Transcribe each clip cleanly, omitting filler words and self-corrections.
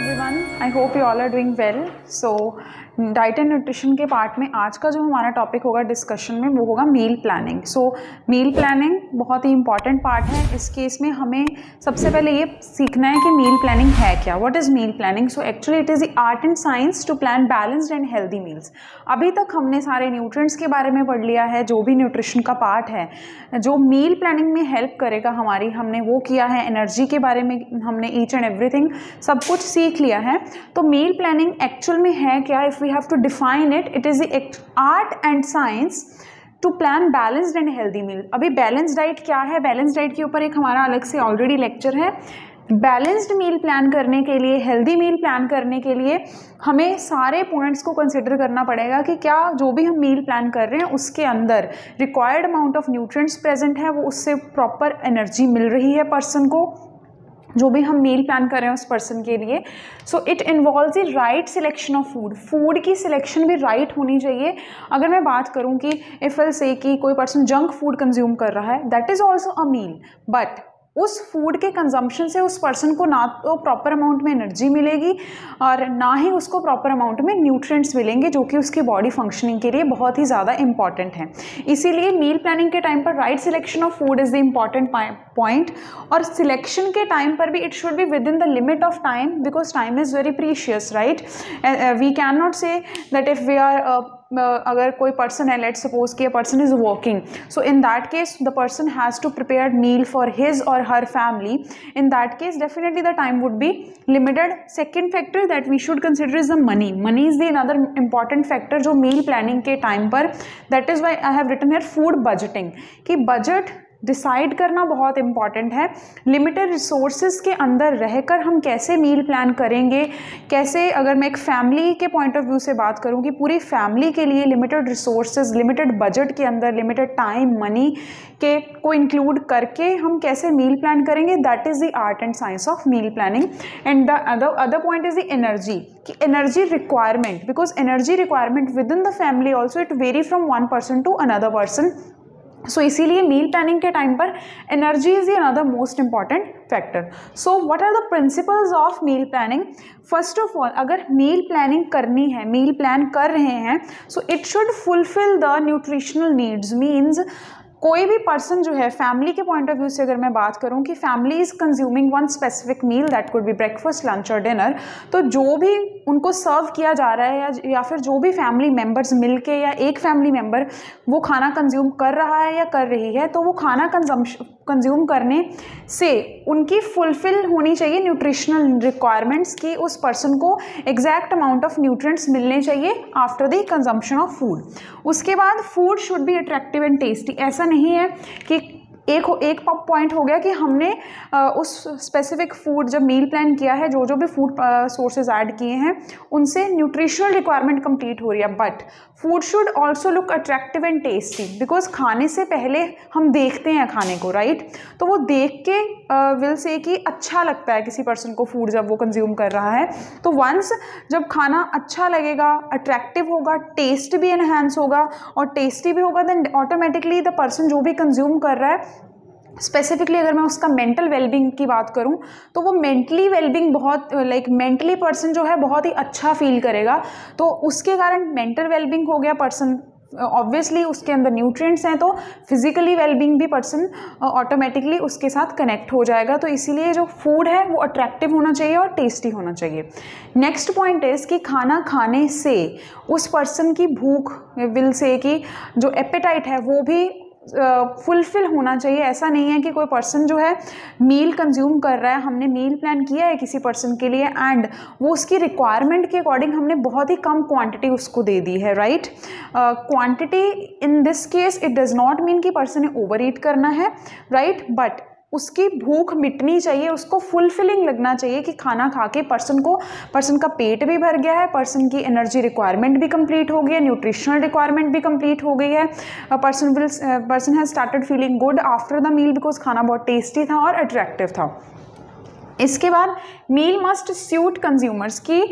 everyone, I hope you all are doing well. So diet and nutrition के part में आज का जो हमारा टॉपिक होगा डिस्कशन में वो होगा मील प्लानिंग. सो मील प्लानिंग बहुत ही इंपॉर्टेंट पार्ट है. इस केस में हमें सबसे पहले ये सीखना है कि मील प्लानिंग है क्या. What is meal planning? So actually it is the art and science to plan balanced and healthy meals. अभी तक हमने सारे न्यूट्रिएंट्स के बारे में पढ़ लिया है, जो भी न्यूट्रिशन का पार्ट है जो मील प्लानिंग में हेल्प करेगा हमारी, हमने वो किया है. एनर्जी के बारे में हमने ईच एंड एवरीथिंग सब कुछ सीख लिया है. तो मील प्लानिंग एक्चुअल में है क्या? If we have to define it, it is the art and science to plan balanced and healthy meal. अभी बैलेंस डाइट क्या है? बैलेंस डाइट के ऊपर एक हमारा अलग से ऑलरेडी लेक्चर है. बैलेंस्ड मील प्लान करने के लिए, हेल्दी मील प्लान करने के लिए हमें सारे पॉइंट्स को कंसिडर करना पड़ेगा कि क्या जो भी हम मील प्लान कर रहे हैं उसके अंदर required amount of nutrients present है, वो उससे प्रॉपर एनर्जी मिल रही है पर्सन को, जो भी हम मील प्लान कर रहे हैं उस पर्सन के लिए. So it involves the right selection of food. Food की सिलेक्शन भी राइट होनी चाहिए. अगर मैं बात करूं कि इफ विल से कि कोई पर्सन जंक फूड कंज्यूम कर रहा है, that is also a meal, but उस फूड के कंजम्पशन से उस पर्सन को ना तो प्रॉपर अमाउंट में एनर्जी मिलेगी और ना ही उसको प्रॉपर अमाउंट में न्यूट्रिएंट्स मिलेंगे, जो कि उसकी बॉडी फंक्शनिंग के लिए बहुत ही ज़्यादा इंपॉर्टेंट है. इसीलिए मील प्लानिंग के टाइम पर right selection of food is the important point. और सिलेक्शन के टाइम पर भी it should be within the limit of time, because time is very precious, right. We can not say that if we are अगर कोई person है, let's suppose कि a person is working, so in that case the person has to prepare meal for his or her family. In that case definitely the time would be limited. Second factor that we should consider is the money. Money is the another important factor जो meal planning के time पर, that is why I have written here food budgeting, कि budget decide करना बहुत important है. Limited resources के अंदर रहकर हम कैसे मील प्लान करेंगे, कैसे, अगर मैं एक फैमिली के पॉइंट ऑफ व्यू से बात करूं कि पूरी फैमिली के लिए लिमिटेड रिसोर्सेज, लिमिटेड बजट के अंदर लिमिटेड टाइम, मनी के को इंक्लूड करके हम कैसे मील प्लान करेंगे, that is the art and science of meal planning. And the other point is the energy, कि energy requirement, because energy requirement within the family also it vary from one person to another person. So इसीलिए meal planning के time पर energy is the another most important factor. So what are the principles of meal planning? First of all, अगर meal planning करनी है, meal plan कर रहे हैं, so it should fulfil the nutritional needs. Means कोई भी person जो है, फैमिली के पॉइंट ऑफ व्यू से अगर मैं बात करूं कि family is consuming one specific meal, that could be breakfast, lunch और डिनर, तो जो भी उनको सर्व किया जा रहा है या फिर जो भी फैमिली मेम्बर्स मिलके या एक फैमिली मेम्बर वो खाना कंज्यूम कर रहा है या कर रही है, तो वो खाना कंज्यूम करने से उनकी फुलफिल होनी चाहिए न्यूट्रिशनल रिक्वायरमेंट्स, की उस पर्सन को एग्जैक्ट अमाउंट ऑफ न्यूट्रिएंट्स मिलने चाहिए after the consumption of food. उसके बाद food should be attractive and tasty. ऐसा नहीं है कि एक पॉइंट हो गया कि हमने उस स्पेसिफिक फूड जब मील प्लान किया है, जो भी फूड सोर्सेज ऐड किए हैं उनसे न्यूट्रिशनल रिक्वायरमेंट कंप्लीट हो रही है, but food should also look attractive and tasty, because खाने से पहले हम देखते हैं खाने को, राइट. तो वो देख के विल से कि अच्छा लगता है किसी पर्सन को फूड जब वो कंज्यूम कर रहा है. तो वंस जब खाना अच्छा लगेगा, अट्रैक्टिव होगा, टेस्ट भी एनहांस होगा और टेस्टी भी होगा, देन ऑटोमेटिकली द पर्सन जो भी कंज्यूम कर रहा है, स्पेसिफिकली अगर मैं उसका मेंटल वेलबींग की बात करूं, तो वो मेंटली वेलबींग बहुत मेंटली पर्सन जो है बहुत ही अच्छा फील करेगा. तो उसके कारण मेंटल वेलबींग हो गया पर्सन, ऑब्वियसली उसके अंदर न्यूट्रिएंट्स हैं, तो फिजिकली वेलबींग भी पर्सन ऑटोमेटिकली उसके साथ कनेक्ट हो जाएगा. तो इसीलिए जो फूड है वो अट्रैक्टिव होना चाहिए और टेस्टी होना चाहिए. नेक्स्ट पॉइंट इज़ कि खाना खाने से उस पर्सन की भूख, विल से कि जो एपेटाइट है वो भी फुलफिल होना चाहिए. ऐसा नहीं है कि कोई पर्सन जो है मील कंज्यूम कर रहा है, हमने मील प्लान किया है किसी पर्सन के लिए एंड वो उसकी रिक्वायरमेंट के अकॉर्डिंग हमने बहुत ही कम क्वांटिटी उसको दे दी है, right. Quantity in this case it does not mean कि पर्सन ने ओवर ईट करना है, राइट, बट उसकी भूख मिटनी चाहिए, उसको फुलफिलिंग लगना चाहिए कि खाना खा के पर्सन का पेट भी भर गया है, पर्सन की एनर्जी रिक्वायरमेंट भी कंप्लीट हो गई है, न्यूट्रिशनल रिक्वायरमेंट भी कंप्लीट हो गई है. Person has started feeling good after the meal, because खाना बहुत टेस्टी था और अट्रैक्टिव था. इसके बाद मील मस्ट सूट कंज्यूमर्स, की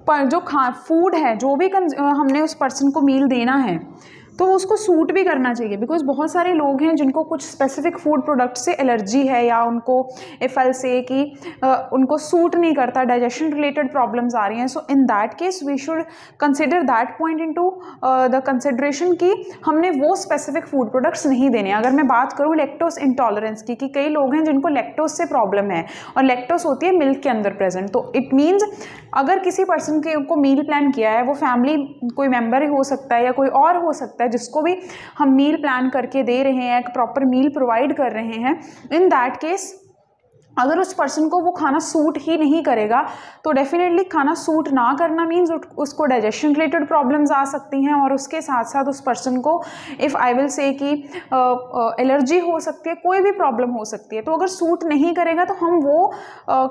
जो फूड है, जो भी हमने उस पर्सन को मील देना है, तो उसको सूट भी करना चाहिए, बिकॉज बहुत सारे लोग हैं जिनको कुछ स्पेसिफिक फूड प्रोडक्ट से एलर्जी है या उनको एफएल से कि उनको सूट नहीं करता, डाइजेशन रिलेटेड प्रॉब्लम्स आ रही हैं. So in that case we should consider that point into the consideration कि हमने वो स्पेसिफिक फूड प्रोडक्ट्स नहीं देने. अगर मैं बात करूँ लैक्टोज इंटॉलरेंस की, कि कई लोग हैं जिनको लैक्टोज से प्रॉब्लम है और लैक्टोज होती है मिल्क के अंदर प्रेजेंट, तो इट मीन्स अगर किसी पर्सन के को मील प्लान किया है, वो फैमिली कोई मेंबर ही हो सकता है या कोई और हो सकता है जिसको भी हम मील प्लान करके दे रहे हैं, एक प्रॉपर मील प्रोवाइड कर रहे हैं, इन दैट केस अगर उस पर्सन को वो खाना सूट ही नहीं करेगा तो डेफिनेटली खाना सूट ना करना मीन्स उसको डाइजेशन रिलेटेड प्रॉब्लम्स आ सकती हैं और उसके साथ साथ उस पर्सन को इफ़ आई विल से कि एलर्जी हो सकती है, कोई भी प्रॉब्लम हो सकती है. तो अगर सूट नहीं करेगा तो हम वो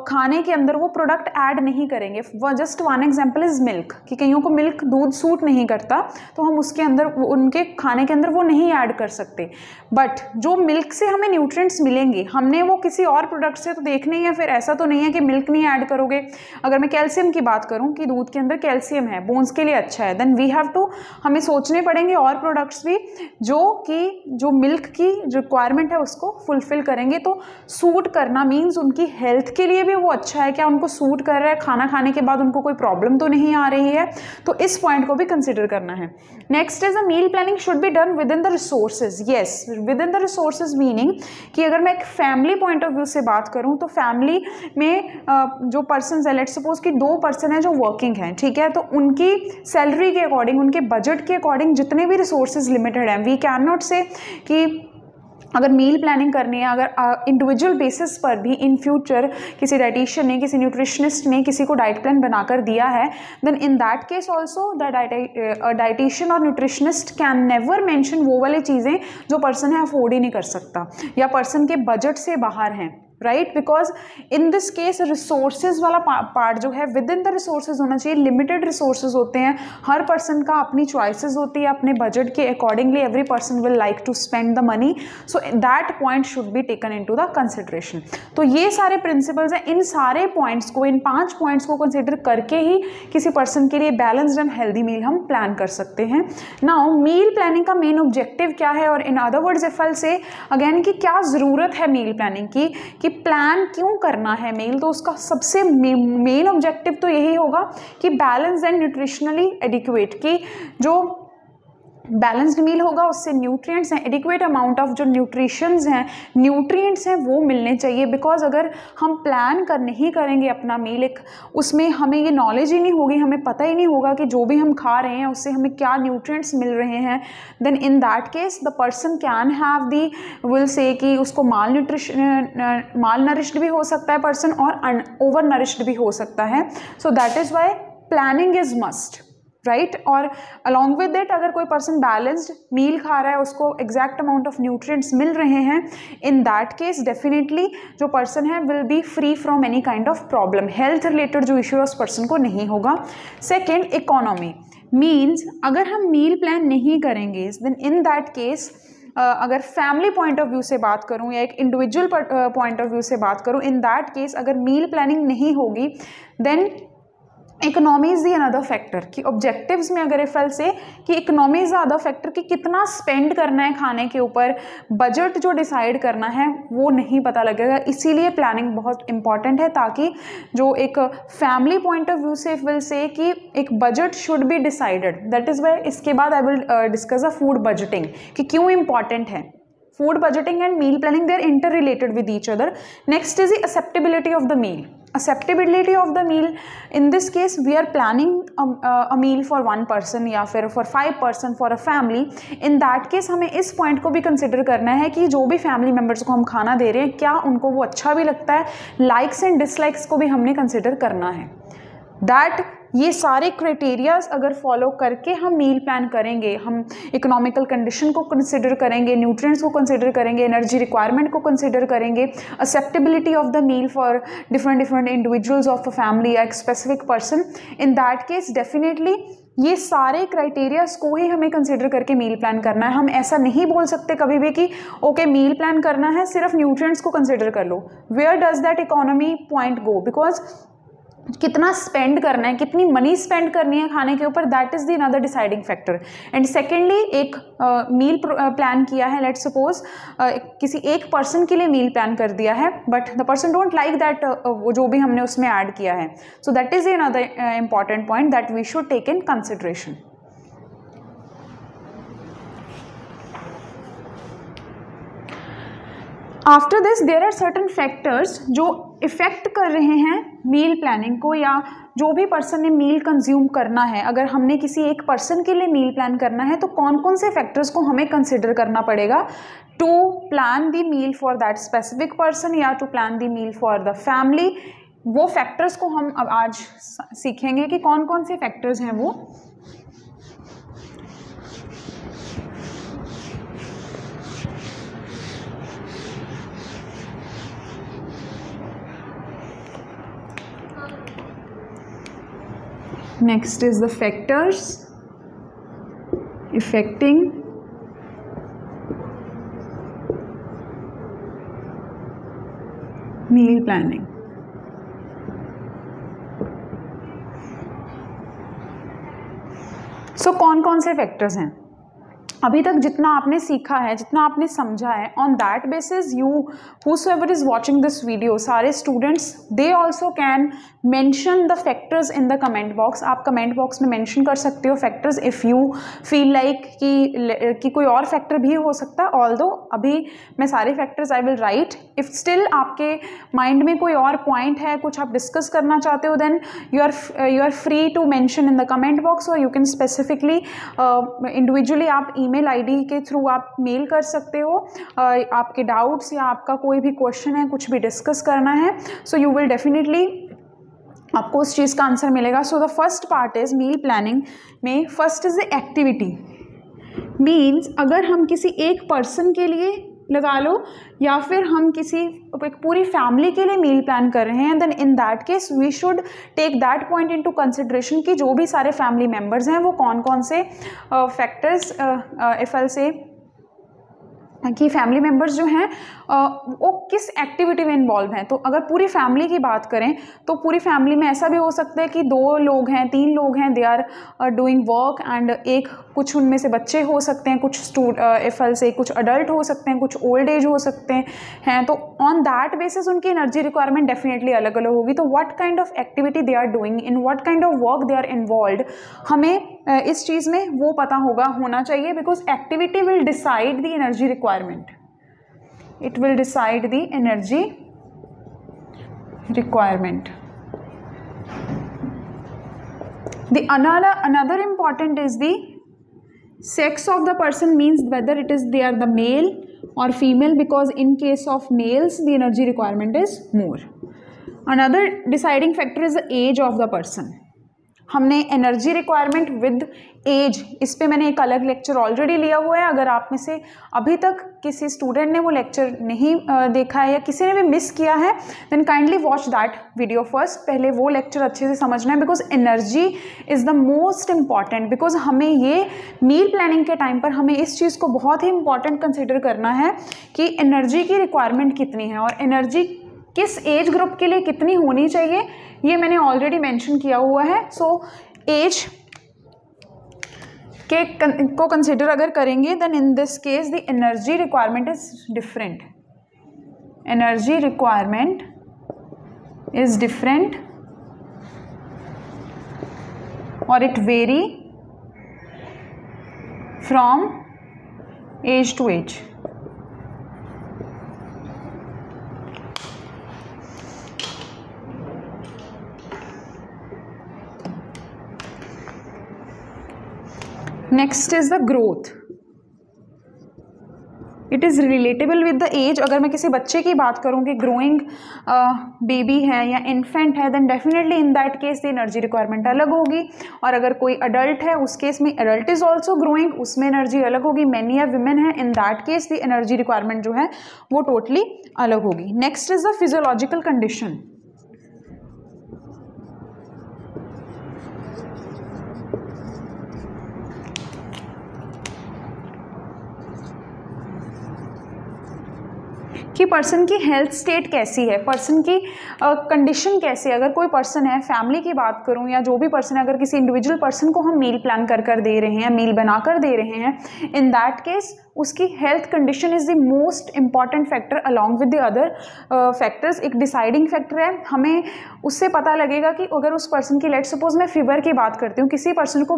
खाने के अंदर वो प्रोडक्ट ऐड नहीं करेंगे. Just one example is milk, कि कईयों को मिल्क दूध सूट नहीं करता तो हम उसके अंदर उनके खाने के अंदर वो नहीं ऐड कर सकते. बट जो मिल्क से हमें न्यूट्रिएंट्स मिलेंगे, हमने वो किसी और प्रोडक्ट से तो देखने ही है. फिर ऐसा तो नहीं है कि मिल्क नहीं ऐड करोगे. अगर मैं कैल्शियम की बात करूं कि दूध के अंदर कैल्शियम है, बोन्स के लिए अच्छा है, देन वी हैव टू, हमें सोचने पड़ेंगे और प्रोडक्ट्स भी जो मिल्क की रिक्वायरमेंट है उसको फुलफिल करेंगे. तो सूट करना मीन्स उनकी हेल्थ के लिए भी वो अच्छा है, क्या उनको सूट कर रहा है, खाना खाने के बाद उनको कोई प्रॉब्लम तो नहीं आ रही है. तो इस पॉइंट को भी कंसिडर करना है. Next is a meal planning should be done within the resources. Yes, within the resources meaning कि अगर मैं एक फैमिली पॉइंट ऑफ व्यू से बात करूं तो फैमिली में जो पर्सन है, लेट्स सपोज कि 2 पर्सन है जो वर्किंग हैं, ठीक है, तो उनकी सैलरी के अकॉर्डिंग, उनके बजट के अकॉर्डिंग जितने भी रिसोर्सेज लिमिटेड हैं, वी कैन नॉट से कि अगर मील प्लानिंग करनी है, अगर इंडिविजुअल बेसिस पर भी इन फ्यूचर किसी डाइटिशियन ने, किसी न्यूट्रिशनिस्ट ने किसी को डाइट प्लान बनाकर दिया है, then in that case also the dietitian और न्यूट्रिशनिस्ट कैन नेवर मेंशन वो वाली चीज़ें जो पर्सन है अफोर्ड ही नहीं कर सकता या पर्सन के बजट से बाहर हैं, right. Because in this case resources वाला पार्ट जो है विद इन द रिसोर्सेज होना चाहिए. लिमिटेड रिसोर्सेज होते हैं, हर पर्सन का अपनी चॉइसेस होती है, अपने बजट के accordingly every person will like to spend the money. So that point should be taken into the consideration. तो ये सारे प्रिंसिपल्स हैं, इन सारे पॉइंट्स को, इन 5 पॉइंट्स को कंसिडर करके ही किसी पर्सन के लिए बैलेंस्ड एंड हेल्दी मील हम प्लान कर सकते हैं. नाउ मील प्लानिंग का मेन ऑब्जेक्टिव क्या है, और in other words if I से अगेन कि क्या ज़रूरत है मील प्लानिंग की, कि प्लान क्यों करना है मील, तो उसका सबसे मेन ऑब्जेक्टिव तो यही होगा कि बैलेंस एंड न्यूट्रिशनली एडिक्वेट, कि जो बैलेंस्ड मील होगा उससे न्यूट्रिएंट्स हैं, एडिक्वेट अमाउंट ऑफ जो न्यूट्रिशंस हैं, न्यूट्रिएंट्स हैं वो मिलने चाहिए. बिकॉज अगर हम प्लान नहीं करेंगे अपना मील, एक उसमें हमें ये नॉलेज ही नहीं होगी, हमें पता ही नहीं होगा कि जो भी हम खा रहे हैं उससे हमें क्या न्यूट्रिएंट्स मिल रहे हैं, then in that case the person can have the will say कि उसको माल नरिश्ड भी हो सकता है पर्सन और ओवर नरिश्ड भी हो सकता है. So that is Y planning is must, right. और अलॉन्ग विद दैट अगर कोई पर्सन बैलेंस्ड मील खा रहा है, उसको एग्जैक्ट अमाउंट ऑफ न्यूट्रिएंट्स मिल रहे हैं, इन दैट केस डेफिनेटली जो पर्सन है will be free from any kind of problem. Health related जो इश्यू है उस पर्सन को नहीं होगा. सेकेंड, इकोनॉमी मीन्स अगर हम मील प्लान नहीं करेंगे देन इन दैट केस अगर फैमिली पॉइंट ऑफ व्यू से बात करूं या एक इंडिविजुअल पॉइंट ऑफ व्यू से बात करूं, इन दैट केस अगर मील प्लानिंग नहीं होगी then economy is the another factor. कि ऑब्जेक्टिव्स में अगर इफ से कि economy is the other factor, कि कितना स्पेंड करना है खाने के ऊपर, बजट जो डिसाइड करना है वो नहीं पता लगेगा. इसीलिए प्लानिंग बहुत इंपॉर्टेंट है, ताकि जो एक फैमिली पॉइंट ऑफ व्यू से इफ विल से कि एक budget should be decided. That is why इसके बाद I will discuss a food budgeting कि क्यों इंपॉर्टेंट है. Food budgeting and meal planning, they are interrelated with each other. Next is the acceptability of the meal. Acceptability of the meal, in this case we are planning a meal for 1 person या फिर for 5 person for a family. in that case हमें इस point को भी consider करना है कि जो भी फैमिली मेम्बर्स को हम खाना दे रहे हैं क्या उनको वो अच्छा भी लगता है. लाइक्स एंड डिसलाइक्स को भी हमने कंसिडर करना है. दैट ये सारे क्राइटेरियाज अगर फॉलो करके हम मील प्लान करेंगे, हम इकोनॉमिकल कंडीशन को कंसिडर करेंगे, न्यूट्रिएंट्स को कंसिडर करेंगे, एनर्जी रिक्वायरमेंट को कंसिडर करेंगे, acceptability of the meal for different individuals of a family या एक specific person, in that case definitely ये सारे क्राइटेरियाज को ही हमें कंसिडर करके मील प्लान करना है. हम ऐसा नहीं बोल सकते कभी भी कि ओके मील प्लान करना है सिर्फ न्यूट्रिएंट्स को कंसिडर कर लो. Where does that economy point go? Because कितना स्पेंड करना है, कितनी मनी स्पेंड करनी है खाने के ऊपर, that is the another deciding factor. And secondly, एक मील प्लान किया है, लेट्स सपोज किसी एक पर्सन के लिए मील प्लान कर दिया है, but the person don't like that वो जो भी हमने उसमें ऐड किया है, so that is another important point that we should take in consideration. After this there are certain factors जो इफ़ेक्ट कर रहे हैं मील प्लानिंग को, या जो भी पर्सन ने मील कंज्यूम करना है, अगर हमने किसी एक पर्सन के लिए मील प्लान करना है तो कौन कौन से फैक्टर्स को हमें कंसिडर करना पड़ेगा to plan the meal for that specific person या to plan the meal for the family. वो फैक्टर्स को हम अब आज सीखेंगे कि कौन कौन से फैक्टर्स हैं वो। Next is the factors affecting meal planning. So कौन कौन से फैक्टर्स हैं? अभी तक जितना आपने सीखा है, जितना आपने समझा है, on that basis you whosoever is watching this video, सारे students they also can mention the factors in the comment box. आप कमेंट बॉक्स में मेंशन कर सकते हो factors if you feel like कि कोई और फैक्टर भी हो सकता है। ऑल्दो अभी मैं सारे factors I will write, if still आपके माइंड में कोई और पॉइंट है, कुछ आप डिस्कस करना चाहते हो, then you are free to mention in the comment box, और यू कैन स्पेसिफिकली इंडिविजुअली आप ईमेल आईडी के थ्रू आप मेल कर सकते हो आपके डाउट्स या आपका कोई भी क्वेश्चन है, कुछ भी डिस्कस करना है, सो यू विल डेफिनेटली आपको उस चीज़ का आंसर मिलेगा। So the first part is meal planning में first is the activity. Means अगर हम किसी एक पर्सन के लिए लगा लो या फिर हम किसी एक पूरी फैमिली के लिए मील प्लान कर रहे हैं, then in that case we should take that point into consideration कि जो भी सारे फैमिली मेम्बर्स हैं वो कौन कौन से फैक्टर्स इफ आई से कि फैमिली मेम्बर्स जो हैं वो किस एक्टिविटी में इन्वॉल्व हैं। तो अगर पूरी फैमिली की बात करें तो पूरी फैमिली में ऐसा भी हो सकता है कि 2 लोग हैं, 3 लोग हैं, they are doing work and एक कुछ उनमें से बच्चे हो सकते हैं, कुछ एफएल से कुछ अडल्ट हो सकते हैं, कुछ ओल्ड एज हो सकते हैं। तो ऑन दैट बेसिस उनकी एनर्जी रिक्वायरमेंट डेफिनेटली अलग अलग होगी। तो what kind of activity they are doing, in what kind of work they are involve, हमें इस चीज़ में वो पता होना चाहिए, because activity will decide the energy requirement, it will decide the energy requirement. The another important is the sex of the person, means whether it is they are the male or female, because in case of males the energy requirement is more. Another deciding factor is the age of the person. हमने energy requirement with as, इस पे मैंने एक अलग lecture already लिया हुआ है। अगर आप में से अभी तक किसी स्टूडेंट ने वो लेक्चर नहीं देखा है या किसी ने भी मिस किया है, then kindly watch that video first. पहले वो लेक्चर अच्छे से समझना है, because energy is the most important. Because हमें ये मील प्लानिंग के टाइम पर हमें इस चीज़ को बहुत ही इंपॉर्टेंट कंसिडर करना है कि एनर्जी की रिक्वायरमेंट कितनी है और एनर्जी किस एज ग्रुप के लिए कितनी होनी चाहिए, ये मैंने ऑलरेडी मेंशन किया हुआ है। सो एज को कंसिडर अगर करेंगे, then in this case the energy requirement is different. Energy requirement is different और it vary from age to age. Next is the growth, it is relatable with the age. अगर मैं किसी बच्चे की बात करूँ कि ग्रोइंग बेबी है या इन्फेंट है, then definitely in that case the energy requirement अलग होगी। और अगर कोई अडल्ट है, उस केस में अडल्ट इज ऑल्सो ग्रोइंग, उसमें एनर्जी अलग होगी। मैन या विमेन है, इन that case the energy requirement जो है वो टोटली अलग होगी। Next is the physiological condition. कि कि पर्सन की हेल्थ स्टेट कैसी है, पर्सन की कंडीशन कैसी है। अगर कोई पर्सन है, फैमिली की बात करूं या जो भी पर्सन है, अगर किसी इंडिविजुअल पर्सन को हम मील प्लान कर दे रहे हैं, मील बना कर दे रहे हैं, इन दैट केस उसकी health condition is the most important factor along with the other factors. एक डिसाइडिंग फैक्टर है। हमें उससे पता लगेगा कि अगर उस पर्सन की, लेट सपोज मैं फीवर की बात करती हूँ, किसी पर्सन को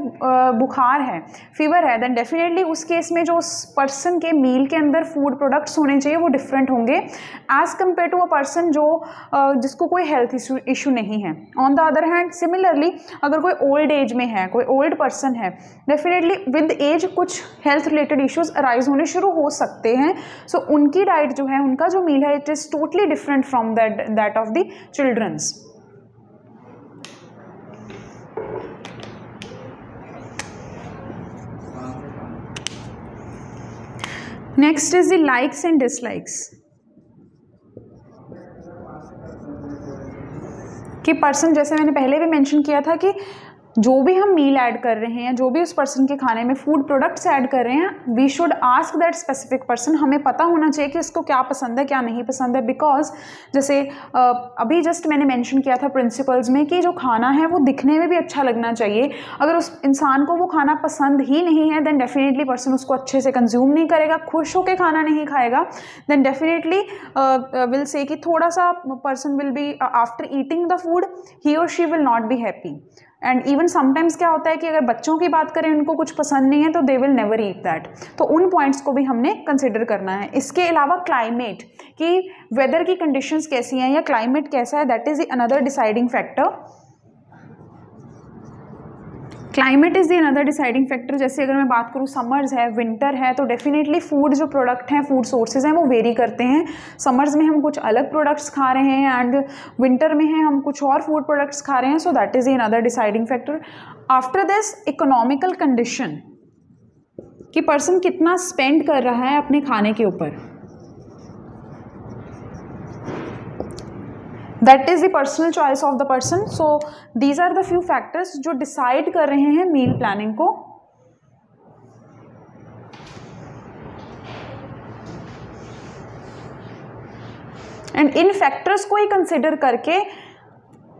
बुखार है, फीवर है, देन डेफिनेटली उस केस में जो उस पर्सन के मील के अंदर फूड प्रोडक्ट्स होने चाहिए वो डिफरेंट होंगे as compare to a person जो जिसको कोई हेल्थ इशू नहीं है। On the other hand similarly अगर कोई ओल्ड एज में है, कोई ओल्ड पर्सन है, डेफिनेटली विद एज कुछ हेल्थ रिलेटेड इश्यूज अराइज होने शुरू हो सकते हैं। सो उनकी डाइट जो है, उनका जो मील है, it is totally different from that of the childrens. Next is the likes and dislikes, कि पर्सन, जैसे मैंने पहले भी मेंशन किया था कि जो भी हम मील ऐड कर रहे हैं, जो भी उस पर्सन के खाने में फूड प्रोडक्ट्स ऐड कर रहे हैं, we should ask that specific person. हमें पता होना चाहिए कि इसको क्या पसंद है, क्या नहीं पसंद है। बिकॉज जैसे अभी जस्ट मैंने मेंशन किया था प्रिंसिपल्स में कि जो खाना है वो दिखने में भी अच्छा लगना चाहिए। अगर उस इंसान को वो खाना पसंद ही नहीं है, देन डेफिनेटली पर्सन उसको अच्छे से कंज्यूम नहीं करेगा, खुश होकर खाना नहीं खाएगा। देन डेफिनेटली विल से कि थोड़ा सा person will be after eating the food ही और she will not be happy. And even sometimes क्या होता है कि अगर बच्चों की बात करें, उनको कुछ पसंद नहीं है तो they will never eat that. तो उन पॉइंट्स को भी हमने कंसिडर करना है। इसके अलावा क्लाइमेट, कि वेदर की कंडीशंस कैसी हैं या क्लाइमेट कैसा है, that is another deciding factor. Climate is the another deciding factor. जैसे अगर मैं बात करूँ, समर्स है, विंटर है, तो डेफिनेटली फूड जो प्रोडक्ट हैं, फूड सोर्सेज हैं, वो वेरी करते हैं। समर्स में हम कुछ अलग प्रोडक्ट्स खा रहे हैं एंड विंटर में है हम कुछ और फूड प्रोडक्ट्स खा रहे हैं। So that is the another deciding factor. After this, economical condition, कि पर्सन कितना स्पेंड कर रहा है अपने खाने के ऊपर, that is the personal choice of the person. So these are the few factors जो डिसाइड कर रहे हैं मील प्लानिंग को। एंड इन फैक्टर्स को ही कंसिडर करके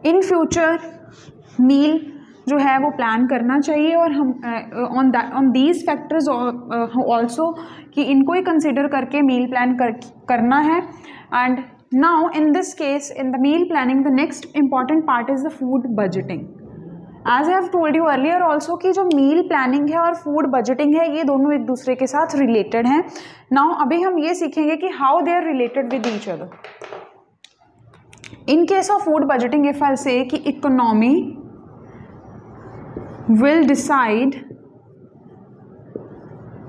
इन फ्यूचर मील जो है वो प्लान करना चाहिए। और हम ऑन दीज फैक्टर्स ऑल्सो, कि इनको ही कंसिडर करके मील प्लान करना है। And now in this case, in the meal planning, the next important part is the food budgeting. As I have told you earlier also कि जो meal planning है और food budgeting है, ये दोनों एक दूसरे के साथ related हैं। now अभी हम ये सीखेंगे कि how they are related with each other. In case of food budgeting, if I'll say कि economy will decide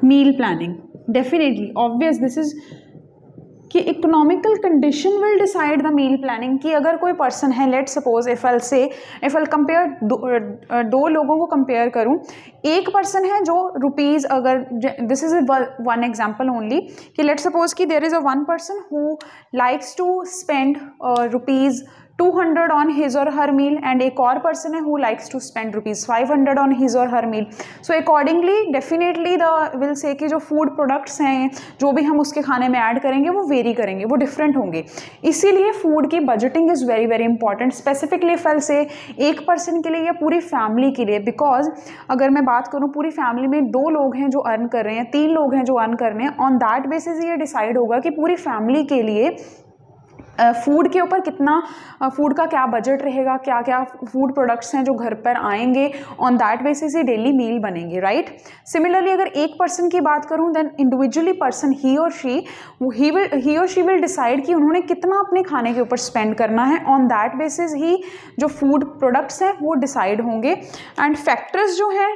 meal planning, definitely obvious this is कि economical condition will decide the meal planning. कि अगर कोई person है, let suppose if I compare दो लोगों को compare करूं, एक पर्सन है जो रुपीज़, अगर this is one example only, कि लेट सपोज कि there is a one person who likes to spend rupees 200 on his or her meal, and एक और पर्सन है who likes to spend rupees 500 on his or her meal. So accordingly definitely the will say कि जो food products हैं, जो भी हम उसके खाने में ऐड करेंगे, वो वेरी करेंगे, वो डिफरेंट होंगे। इसीलिए फूड की budgeting is very very important, specifically फल से एक पर्सन के लिए या पूरी फैमिली के लिए। बिकॉज अगर मैं बात करूँ, पूरी फैमिली में 2 लोग हैं जो अर्न कर रहे हैं, 3 लोग हैं जो अर्न कर रहे हैं, ऑन दैट बेसिस ये डिसाइड होगा कि पूरी फैमिली के लिए फूड के ऊपर कितना, फूड का क्या बजट रहेगा, क्या क्या फूड प्रोडक्ट्स हैं जो घर पर आएंगे, ऑन दैट बेसिस ही डेली मील बनेंगे, राइट। सिमिलरली अगर एक पर्सन की बात करूं, देन इंडिविजुअली पर्सन ही और शी विल डिसाइड कि उन्होंने कितना अपने खाने के ऊपर स्पेंड करना है। ऑन दैट बेसिस ही जो फूड प्रोडक्ट्स हैं वो डिसाइड होंगे। एंड फैक्टर्स जो हैं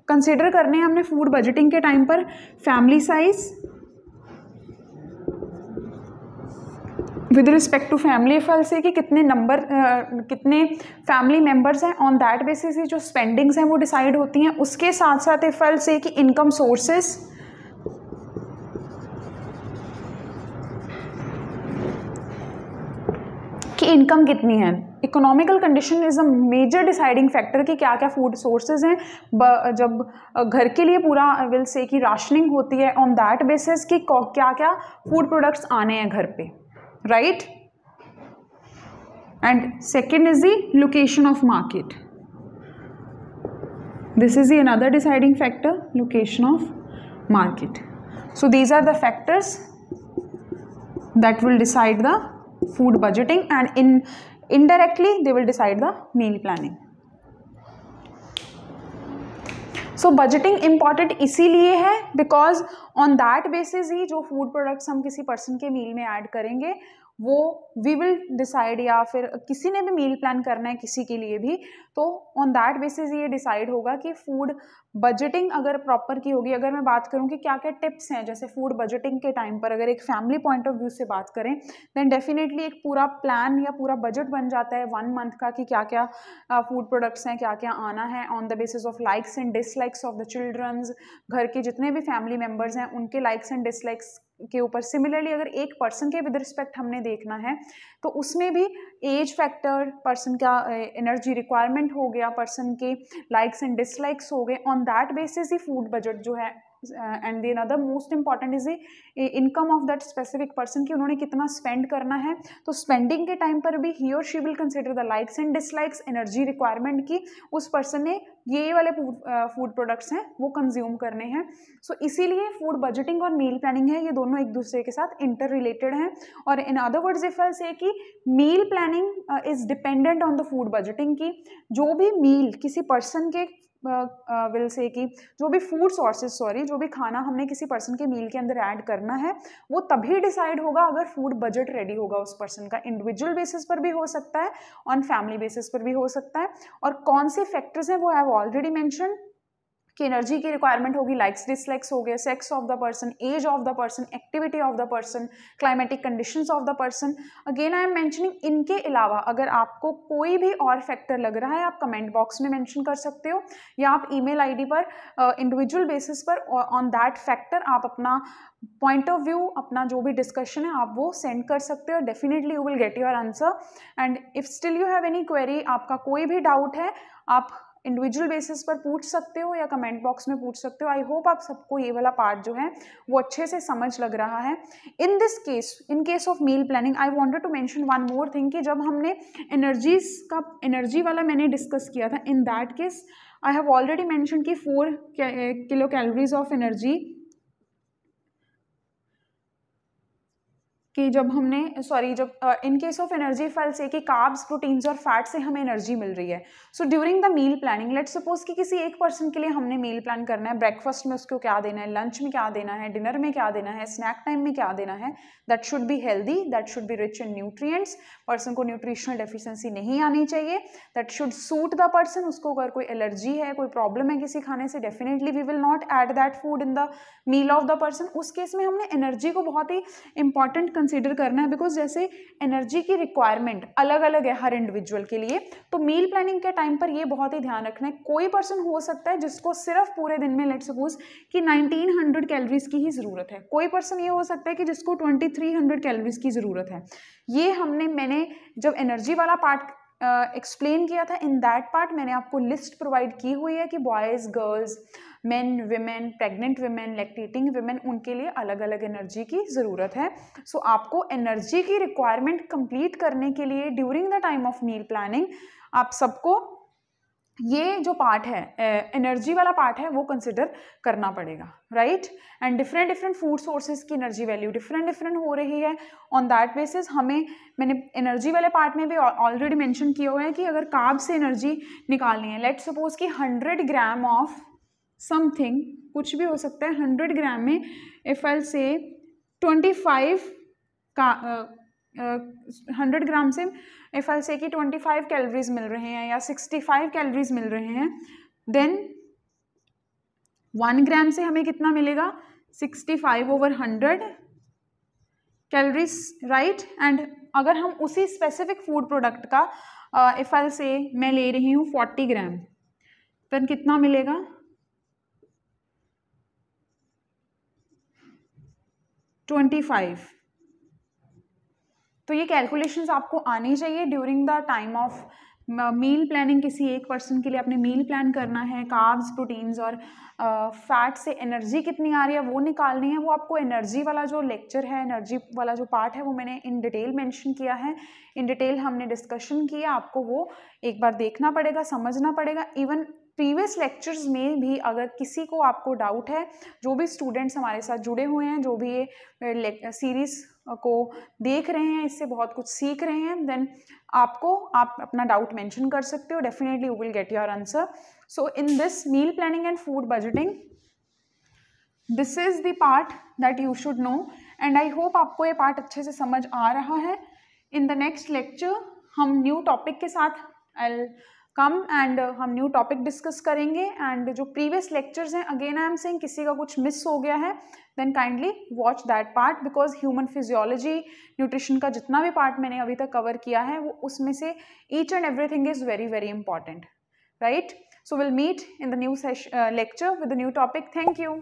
कंसिडर करने हैं हमने फूड बजटिंग के टाइम पर, family size with respect to family फल से कि कितने फैमिली मेम्बर्स हैं, ऑन दैट बेसिस ही जो स्पेंडिंग्स हैं वो डिसाइड होती हैं। उसके साथ साथ फल से कि इनकम सोर्सेस, कि इनकम कितनी है। Economical condition is a major deciding factor कि क्या क्या फूड सोर्सेज हैं। जब घर के लिए पूरा विल से कि राशनिंग होती है, ऑन दैट बेसिस कि क्या क्या फूड प्रोडक्ट्स आने हैं घर पे। right? And second is the location of market. This is the another deciding factor, location of market. So these are the factors that will decide the food budgeting, and indirectly they will decide the meal planning. So budgeting important इसीलिए है because on that basis ही जो food products हम किसी person के मील में add करेंगे वो वी विल डिसाइड, या फिर किसी ने भी मील प्लान करना है किसी के लिए भी, तो ऑन दैट बेसिस ये डिसाइड होगा कि फूड बजटिंग अगर प्रॉपर की होगी. अगर मैं बात करूं कि क्या क्या टिप्स हैं, जैसे फूड बजटिंग के टाइम पर अगर एक फैमिली पॉइंट ऑफ व्यू से बात करें, देन डेफिनेटली एक पूरा प्लान या पूरा बजट बन जाता है 1 मंथ का कि क्या क्या फूड प्रोडक्ट्स हैं, क्या क्या आना है on the basis of likes and dislikes of the childrens. घर के जितने भी फैमिली मेम्बर्स हैं उनके लाइक्स एंड डिसलाइक्स के ऊपर. सिमिलरली अगर एक पर्सन के विद रिस्पेक्ट हमने देखना है तो उसमें भी एज फैक्टर, पर्सन का एनर्जी रिक्वायरमेंट हो गया, पर्सन के लाइक्स एंड डिसलाइक्स हो गए, ऑन दैट बेसिस ही फूड बजट जो है. And then other most important is the income of that specific person कि उन्होंने कितना स्पेंड करना है. तो स्पेंडिंग के टाइम पर भी ही और she will consider the likes and dislikes, energy requirement की उस पर्सन ने ये वाले फूड प्रोडक्ट्स हैं वो कंज्यूम करने हैं. सो इसीलिए फूड बजटिंग और मील प्लानिंग है, ये दोनों एक दूसरे के साथ इंटर रिलेटेड हैं. और in other words if I say कि meal planning is dependent on the food budgeting की जो भी मील किसी पर्सन के विल से कि जो भी फूड सोर्सेज जो भी खाना हमने किसी पर्सन के मील के अंदर ऐड करना है वो तभी डिसाइड होगा अगर फूड बजट रेडी होगा उस पर्सन का. इंडिविजुअल बेसिस पर भी हो सकता है, ऑन फैमिली बेसिस पर भी हो सकता है. और कौन से फैक्टर्स हैं वो हैव ऑलरेडी मेंशन कि एनर्जी की रिक्वायरमेंट होगी, लाइक्स डिसलाइक्स हो गए, sex of the person, age of the person, activity of the person, climatic conditions of the person. Again I am mentioning, इनके अलावा अगर आपको कोई भी और फैक्टर लग रहा है आप कमेंट बॉक्स में मेंशन कर सकते हो, या आप ईमेल आईडी पर इंडिविजुअल बेसिस पर ऑन दैट फैक्टर आप अपना पॉइंट ऑफ व्यू, अपना जो भी डिस्कशन है आप वो सेंड कर सकते हो. Definitely you will get your answer. And if still you have any query, आपका कोई भी डाउट है आप इंडिविजुअल बेसिस पर पूछ सकते हो या कमेंट बॉक्स में पूछ सकते हो. आई होप आप सबको ये वाला पार्ट जो है वो अच्छे से समझ लग रहा है. In this case, in case of meal planning, I wanted to mention one more thing कि जब हमने एनर्जी वाला मैंने डिस्कस किया था, in that case I have already mention कि 4 किलो कैलोरीज ऑफ एनर्जी कि जब हमने जब इन केस ऑफ एनर्जी फैल से कि कार्ब्स, प्रोटीन्स और फैट से हमें एनर्जी मिल रही है. So during the meal planning, let's suppose कि किसी एक पर्सन के लिए हमने मील प्लान करना है, ब्रेकफास्ट में उसको क्या देना है, लंच में क्या देना है, डिनर में क्या देना है, स्नैक टाइम में क्या देना है. That should be healthy, that should be rich in nutrients. Person को न्यूट्रिशनल डेफिशिएंसी नहीं आनी चाहिए. That should suit the person. उसको अगर कोई एलर्जी है, कोई प्रॉब्लम है किसी खाने से, definitely we will not add that food in the meal of the person. उस केस में हमने एनर्जी को बहुत ही इंपॉर्टेंट कंसिडर करना है, बिकॉज जैसे एनर्जी की रिक्वायरमेंट अलग अलग है हर इंडिविजुअल के लिए. तो मील प्लानिंग के टाइम पर ये बहुत ही ध्यान रखना है. कोई पर्सन हो सकता है जिसको सिर्फ पूरे दिन में लेट्स सपोज कि 1900 कैलोरीज की ही ज़रूरत है. कोई पर्सन ये हो सकता है कि जिसको 2300 कैलोरीज की ज़रूरत है. ये मैंने जब एनर्जी वाला पार्ट एक्सप्लेन किया था, इन दैट पार्ट मैंने आपको लिस्ट प्रोवाइड की हुई है कि boys, girls, main, women, pregnant women, lactating women, उनके लिए अलग अलग एनर्जी की ज़रूरत है. सो आपको एनर्जी की रिक्वायरमेंट कंप्लीट करने के लिए during the time of meal planning आप सबको ये जो पार्ट है, एनर्जी वाला पार्ट है, वो कंसिडर करना पड़ेगा, right. And different food sources की एनर्जी वैल्यू डिफरेंट हो रही है. ऑन दैट बेसिस मैंने एनर्जी वाले पार्ट में भी ऑलरेडी मेंशन किया हुआ है कि अगर कार्ब से एनर्जी निकालनी है, लेट्स सपोज कि 100 ग्राम ऑफ समथिंग, कुछ भी हो सकता है, 100 ग्राम में इफ आई से 25 का 100 ग्राम से इफ आई से कि 25 कैलोरीज मिल रहे हैं या 65 कैलोरीज मिल रहे हैं, देन 1 ग्राम से हमें कितना मिलेगा, 65/100 कैलोरीज, राइट. एंड अगर हम उसी स्पेसिफिक फूड प्रोडक्ट का इफ आई से मैं ले रही हूँ 40 ग्राम, देन कितना मिलेगा, 25. तो ये कैलकुलेशंस आपको आनी चाहिए during the time of meal planning, किसी एक पर्सन के लिए आपने मील प्लान करना है, कार्ब्स, प्रोटीन्स और फैट से एनर्जी कितनी आ रही है वो निकालनी है। वो आपको एनर्जी वाला जो लेक्चर है, एनर्जी वाला जो पार्ट है वो मैंने इन डिटेल मेंशन किया है, इन डिटेल हमने डिस्कशन किया। आपको वो एक बार देखना पड़ेगा, समझना पड़ेगा। इवन प्रीवियस लेक्चर्स में भी अगर किसी को आपको डाउट है, जो भी स्टूडेंट्स हमारे साथ जुड़े हुए हैं, जो भी ये सीरीज़ को देख रहे हैं, इससे बहुत कुछ सीख रहे हैं, देन आप अपना डाउट मेंशन कर सकते हो। Definitely you will get your answer. So in this meal planning and food budgeting, this is the part that you should know, and I hope आपको ये पार्ट अच्छे से समझ आ रहा है। इन द नेक्स्ट लेक्चर हम न्यू टॉपिक के साथ आई कम एंड हम न्यू टॉपिक डिस्कस करेंगे। एंड जो प्रीवियस लेक्चर्स हैं, अगेन आई एम सेइंग किसी का कुछ मिस हो गया है then kindly watch that part, because human physiology, nutrition का जितना भी पार्ट मैंने अभी तक कवर किया है वो उसमें से each and everything is very very important, right? So will meet in the new lecture with the new topic. Thank you.